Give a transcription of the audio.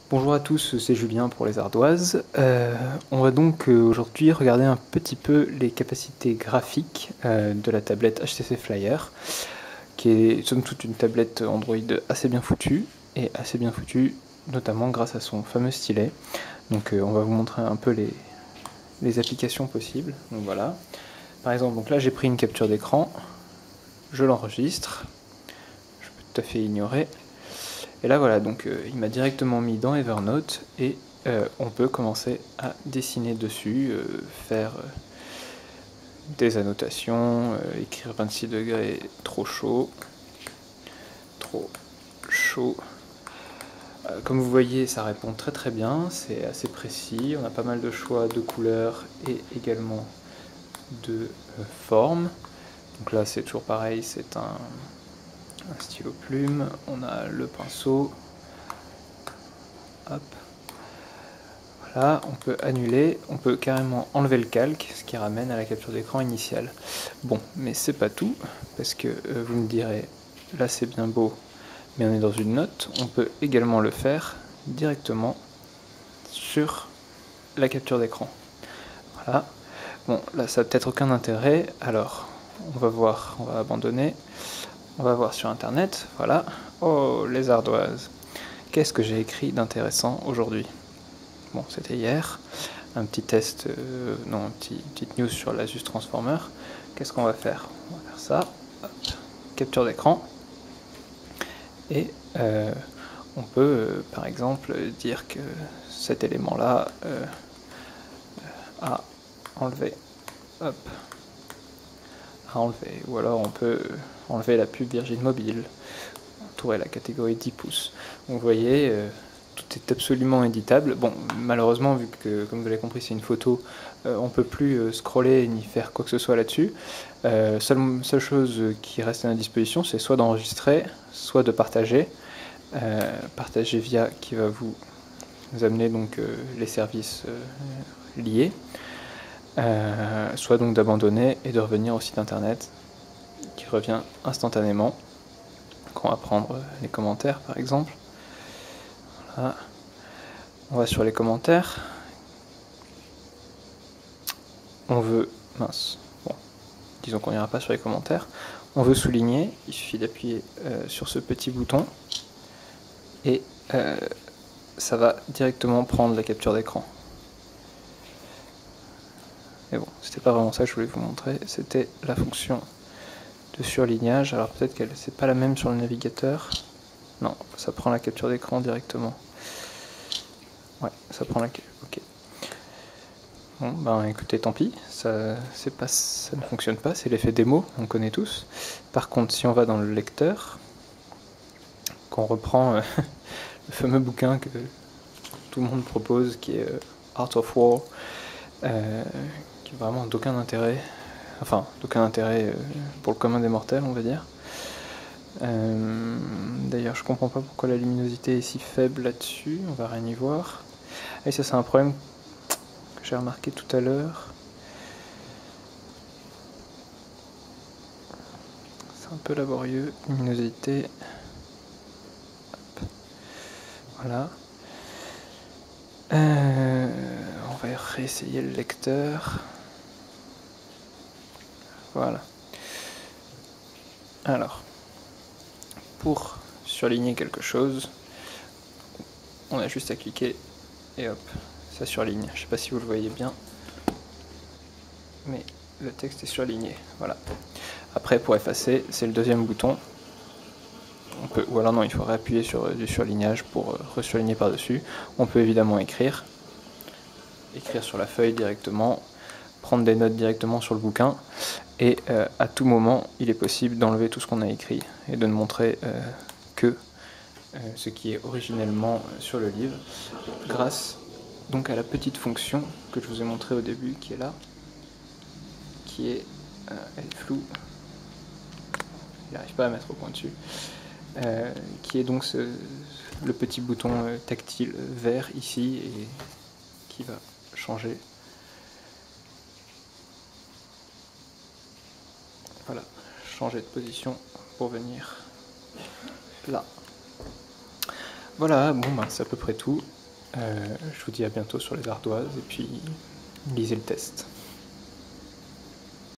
Bonjour à tous, c'est Julien pour les ardoises. On va donc aujourd'hui regarder un petit peu les capacités graphiques de la tablette HTC Flyer, qui est somme toute une tablette Android assez bien foutue, et assez bien foutue notamment grâce à son fameux stylet. Donc on va vous montrer un peu les applications possibles. Donc voilà. Par exemple, donc là j'ai pris une capture d'écran, je l'enregistre, je peux tout à fait ignorer. Et là voilà, donc il m'a directement mis dans Evernote et on peut commencer à dessiner dessus, faire des annotations, écrire 26 degrés trop chaud, trop chaud. Comme vous voyez, ça répond très très bien, c'est assez précis, on a pas mal de choix de couleurs et également de formes. Donc là c'est toujours pareil, c'est un stylo plume, on a le pinceau. Hop. Voilà, on peut annuler, on peut carrément enlever le calque, ce qui ramène à la capture d'écran initiale. Bon, mais c'est pas tout, parce que vous me direz, là c'est bien beau, mais on est dans une note, on peut également le faire directement sur la capture d'écran. Voilà. Bon, là ça n'a peut-être aucun intérêt, alors on va voir, on va abandonner, on va voir sur internet, voilà. Oh, les ardoises. Qu'est-ce que j'ai écrit d'intéressant aujourd'hui? Bon, c'était hier, un petit test, non, petite news sur l'Asus Transformer. Qu'est-ce qu'on va faire? On va faire ça, hop, capture d'écran, et on peut par exemple dire que cet élément-là a enlevé, hop, a enlevé, ou alors on peut enlever la pub Virgin Mobile, entourer la catégorie 10 pouces. Donc vous voyez, tout est absolument éditable. Bon, malheureusement, vu que, comme vous l'avez compris, c'est une photo, on ne peut plus scroller ni faire quoi que ce soit là-dessus. Seule chose qui reste à notre disposition, c'est soit d'enregistrer, soit de partager. Partager via qui va vous amener donc les services liés, soit donc d'abandonner et de revenir au site internet qui revient instantanément. Donc on va prendre les commentaires par exemple. Voilà. On va sur les commentaires. On veut, mince, bon, disons qu'on n'ira pas sur les commentaires. On veut souligner, il suffit d'appuyer sur ce petit bouton et ça va directement prendre la capture d'écran. Mais bon, c'était pas vraiment ça que je voulais vous montrer, c'était la fonction de surlignage. Alors peut-être qu'elle c'est pas la même sur le navigateur. Non, ça prend la capture d'écran directement. Ouais, ça prend la... Ok. Bon, ben écoutez, tant pis, ça ne fonctionne pas, c'est l'effet démo, on connaît tous. Par contre, si on va dans le lecteur, qu'on reprend le fameux bouquin que tout le monde propose, qui est Art of War, qui est vraiment d'aucun intérêt, enfin, d'aucun intérêt pour le commun des mortels, on va dire. D'ailleurs, je comprends pas pourquoi la luminosité est si faible là-dessus, on va rien y voir. Et ça, c'est un problème que j'ai remarqué tout à l'heure. C'est un peu laborieux, luminosité. Hop. Voilà. On va réessayer le lecteur. Voilà. Alors, pour surligner quelque chose, on a juste à cliquer et hop, ça surligne. Je ne sais pas si vous le voyez bien, mais le texte est surligné. Voilà. Après, pour effacer, c'est le deuxième bouton. On peut, ou alors non, il faudrait appuyer sur du surlignage pour resurligner par-dessus. On peut évidemment écrire sur la feuille directement, prendre des notes directement sur le bouquin, et à tout moment, il est possible d'enlever tout ce qu'on a écrit et de ne montrer que ce qui est originellement sur le livre, grâce donc à la petite fonction que je vous ai montrée au début, qui est là, qui est, elle est floue, il n'arrive pas à mettre au point dessus, qui est donc le petit bouton tactile vert ici, et qui va changer. Voilà, changer de position pour venir là. Voilà, bon bah c'est à peu près tout. Je vous dis à bientôt sur les ardoises et puis lisez le test.